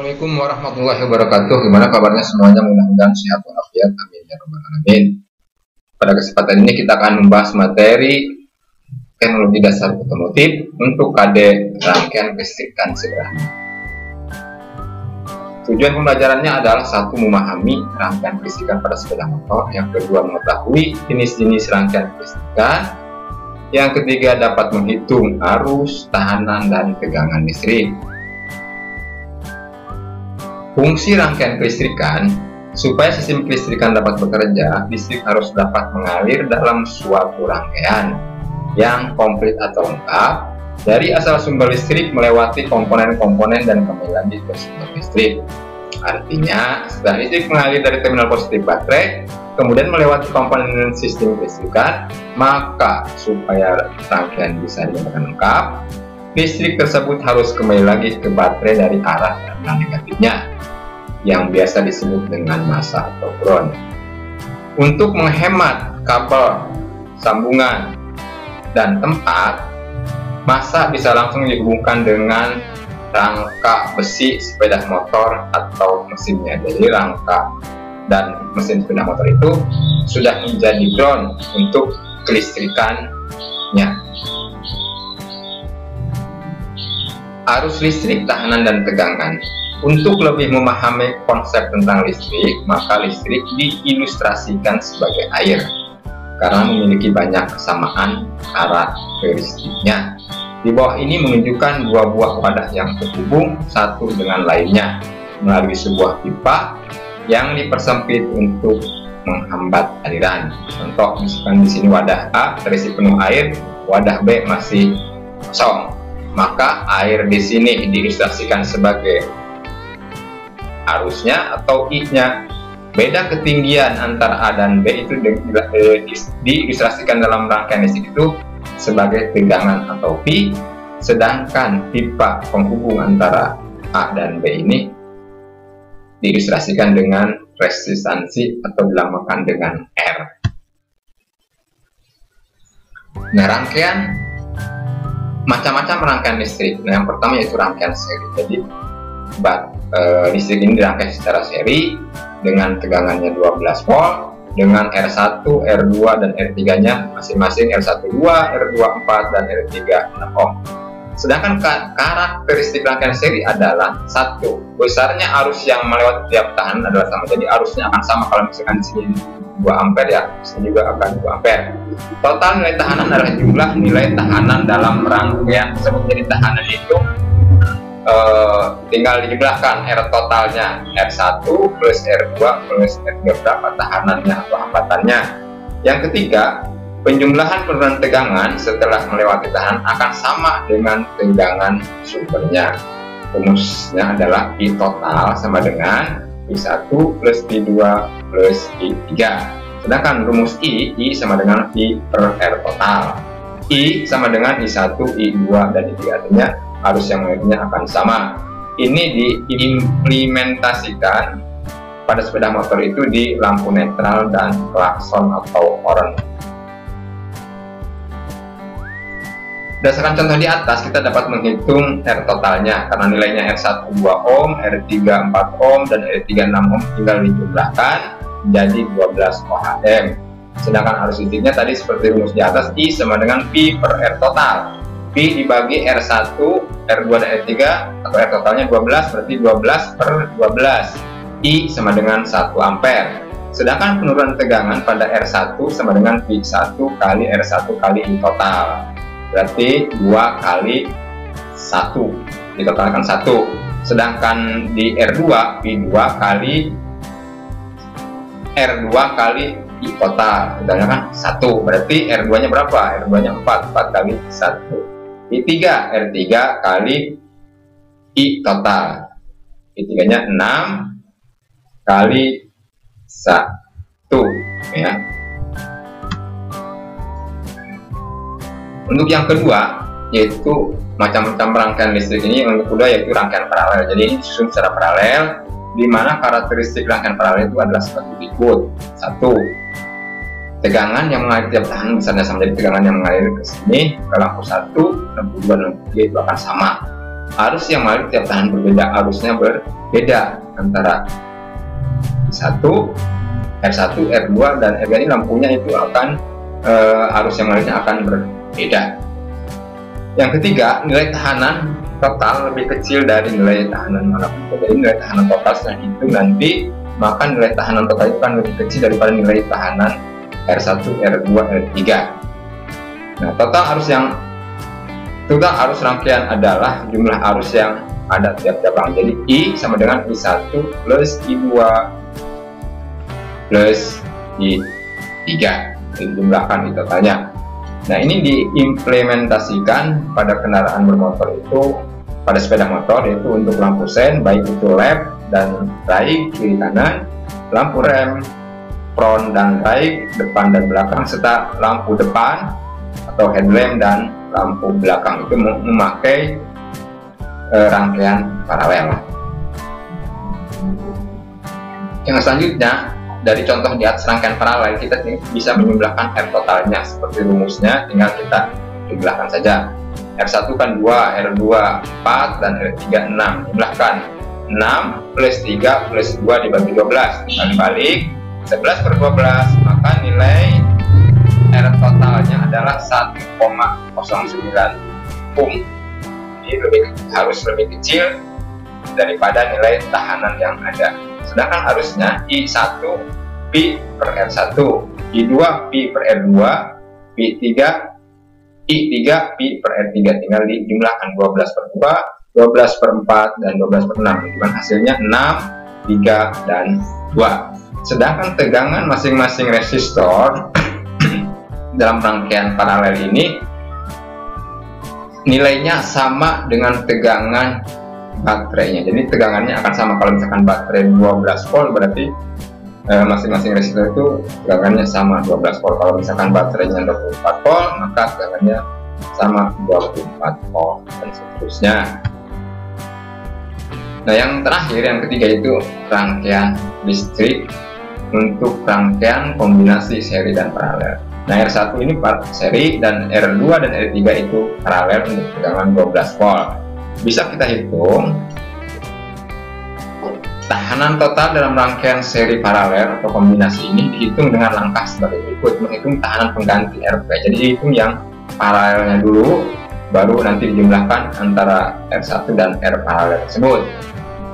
Assalamualaikum warahmatullahi wabarakatuh. Gimana kabarnya semuanya? Mudah-mudahan sehat walafiat. Amin ya rabbal alamin. Pada kesempatan ini kita akan membahas materi teknologi dasar otomotif untuk KD rangkaian kelistrikan sederhana. Tujuan pembelajarannya adalah satu, memahami rangkaian kelistrikan pada sepeda motor. Yang kedua, mengetahui jenis-jenis rangkaian kelistrikan. Yang ketiga, dapat menghitung arus, tekanan, dan tegangan listrik. Fungsi rangkaian kelistrikan. Supaya sistem kelistrikan dapat bekerja, listrik harus dapat mengalir dalam suatu rangkaian yang komplit atau lengkap dari asal sumber listrik melewati komponen-komponen dan kembali lagi ke sumber listrik. Artinya, setelah listrik mengalir dari terminal positif baterai, kemudian melewati komponen sistem kelistrikan, maka supaya rangkaian bisa dinyatakan lengkap, listrik tersebut harus kembali lagi ke baterai dari arah terminal negatifnya, yang biasa disebut dengan massa atau ground. Untuk menghemat kabel, sambungan, dan tempat, massa bisa langsung dihubungkan dengan rangka besi sepeda motor atau mesinnya. Jadi rangka dan mesin sepeda motor itu sudah menjadi ground untuk kelistrikannya. Arus listrik, tekanan, dan tegangan. Untuk lebih memahami konsep tentang listrik, maka listrik diilustrasikan sebagai air karena memiliki banyak kesamaan karakteristiknya. Di bawah ini menunjukkan dua buah wadah yang terhubung satu dengan lainnya melalui sebuah pipa yang dipersempit untuk menghambat aliran. Contoh, misalkan di sini wadah A terisi penuh air, wadah B masih kosong, maka air di sini diilustrasikan sebagai arusnya atau I-nya. Beda ketinggian antara A dan B itu diilustrasikan dalam rangkaian listrik itu sebagai tegangan atau P, sedangkan pipa penghubung antara A dan B ini diilustrasikan dengan resistansi atau dilambangkan dengan R. Nah, rangkaian macam-macam rangkaian listrik. Nah, yang pertama yaitu rangkaian seri. Jadi listrik ini dirangkai secara seri dengan tegangannya 12 volt dengan R1, R2, dan R3 nya masing-masing R12, R24, dan R3 6 ohm. Sedangkan karakteristik rangkaian seri adalah satu, besarnya arus yang melewati tiap tahanan adalah sama. Jadi arusnya akan sama. Kalau misalkan di sini 2 ampere ya, di sini juga akan 2 ampere. Total nilai tahanan adalah jumlah nilai tahanan dalam rangkaian tersebut. Jadi tahanan itu tinggal dijumlahkan R totalnya, R1 plus R2 plus R3 berapa tahanannya atau hambatannya. Yang ketiga, penjumlahan penurunan tegangan setelah melewati tahanan akan sama dengan tegangan sumbernya. Rumusnya adalah I total sama dengan I1 plus I2 plus I3. Sedangkan rumus I sama dengan I per R total. I sama dengan I1, I2, dan I3, artinya arus yang mengalirnya akan sama. Ini diimplementasikan pada sepeda motor itu di lampu netral dan klakson atau horn. Berdasarkan contoh di atas, kita dapat menghitung R totalnya karena nilainya R1 2 ohm, R3 4 ohm, dan R3 6 ohm tinggal dijumlahkan menjadi 12 ohm. Sedangkan arus listriknya tadi seperti rumus di atas, I sama dengan P per R total. P dibagi R1, R2, dan R3 atau R totalnya 12, berarti 12 per 12. I sama dengan 1 ampere. Sedangkan penurunan tegangan pada R1 sama dengan P1 kali R1 kali I total. Berarti 2 kali 1, ditotalkan 1. Sedangkan di R2, P2 kali R2 kali I total, totalnya kan 1. Berarti R2 nya berapa? R2 nya 4 kali 1. I3, R3 kali I total, I3 nya 6 kali 1 ya. Untuk yang kedua, yaitu macam-macam rangkaian listrik ini, yang kedua yaitu rangkaian paralel. Jadi ini disusun secara paralel, di mana karakteristik rangkaian paralel itu adalah seperti berikut. 1, tegangan yang mengalir tiap tahanan besarnya sama. Jadi tegangan yang mengalir ke sini, ke lampu 1, lampu 2, dan lampu 3 itu akan sama. arus yang mengalir tiap tahanan berbeda, arusnya berbeda antara R1, R2, dan R3 ini lampunya itu akan arus yang mengalirnya akan berbeda. Yang ketiga, nilai tahanan total lebih kecil dari nilai tahanan manapun. Jadi nilai tahanan total setelah itu nanti, maka nilai tahanan total itu kan lebih kecil daripada nilai tahanan R1, R2, R3. Nah, total arus rangkaian adalah jumlah arus yang ada tiap cabang. Jadi I sama dengan I1 plus I2 plus I3, dijumlahkan di totalnya. Nah, ini diimplementasikan pada kendaraan bermotor itu, pada sepeda motor, yaitu untuk lampu sen, baik itu led dan right kiri kanan, lampu rem front dan right depan dan belakang, serta lampu depan atau headlamp dan lampu belakang itu memakai rangkaian paralel. Yang selanjutnya, dari contoh di atas rangkaian paralel, kita bisa menjumlahkan R totalnya. Seperti rumusnya, tinggal kita jumlahkan saja. R1 kan 2, R2 4, dan R3 6. Jumlahkan 6 plus 3 plus 2 dibagi 12, dibalik 11 per 12, maka nilai R totalnya adalah 1,09 ohm. Jadi harus lebih kecil daripada nilai tahanan yang ada. Sedangkan harusnya I1 pi per R1, I2 pi per R2, I3 pi per R3. Tinggal dijumlahkan 12 per 2, 12 per 4, dan 12 per 6. Dengan hasilnya 6, 3, dan 2. Sedangkan tegangan masing-masing resistor dalam rangkaian paralel ini nilainya sama dengan tegangan baterainya. Jadi tegangannya akan sama. Kalau misalkan baterai 12 volt, berarti masing-masing resistor itu tegangannya sama 12 volt. Kalau misalkan baterainya 24 volt, maka tegangannya sama 24 volt, dan seterusnya. Nah, yang terakhir, yang ketiga, itu rangkaian listrik untuk rangkaian kombinasi seri dan paralel. Nah, R1 ini seri, dan R2 dan R3 itu paralel untuk tegangan 12 volt. Bisa kita hitung tahanan total dalam rangkaian seri paralel atau kombinasi ini dihitung dengan langkah sebagai berikut. Menghitung tahanan pengganti RP. Jadi dihitung yang paralelnya dulu, baru nanti dijumlahkan antara R1 dan R paralel tersebut.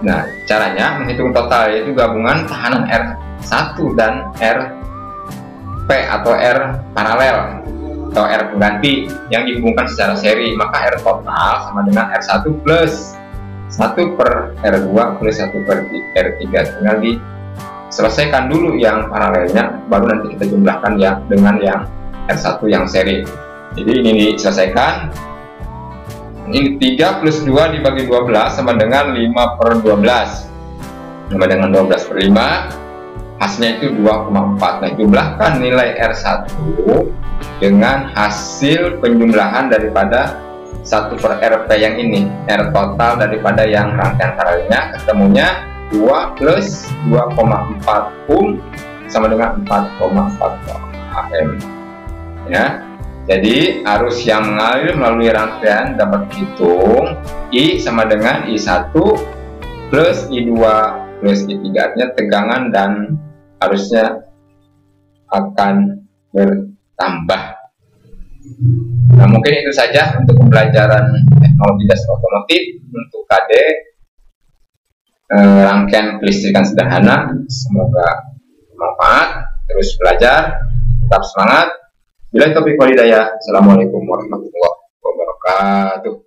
Nah, caranya menghitung total, yaitu gabungan tahanan R1 dan RP atau R paralel atau R pengganti yang dihubungkan secara seri. Maka R total sama dengan R1 plus 1 per R2 plus 1 per R3. Tinggal diselesaikan dulu yang paralelnya, baru nanti kita jumlahkan ya dengan yang R1 yang seri. Jadi ini diselesaikan. Ini 3 plus 2 dibagi 12 sama dengan 5 per 12, sama dengan 12 per 5, hasilnya itu 2,4. Nah, jumlahkan nilai R1 dengan hasil penjumlahan daripada 1 per RP yang ini, R total daripada yang rangkaian paralelnya, ketemunya 2 plus 2,4 ohm sama dengan 4,4 AM ya. Jadi arus yang mengalir melalui rangkaian dapat dihitung I sama dengan I1 plus I2 plus I3. Artinya tegangan dan arusnya akan bertambah. Nah, mungkin itu saja untuk pembelajaran teknologi dasar otomotif untuk KD rangkaian kelistrikan sederhana. Semoga bermanfaat. Terus belajar, tetap semangat. Bila topik walhidayah. Assalamualaikum warahmatullahi wabarakatuh.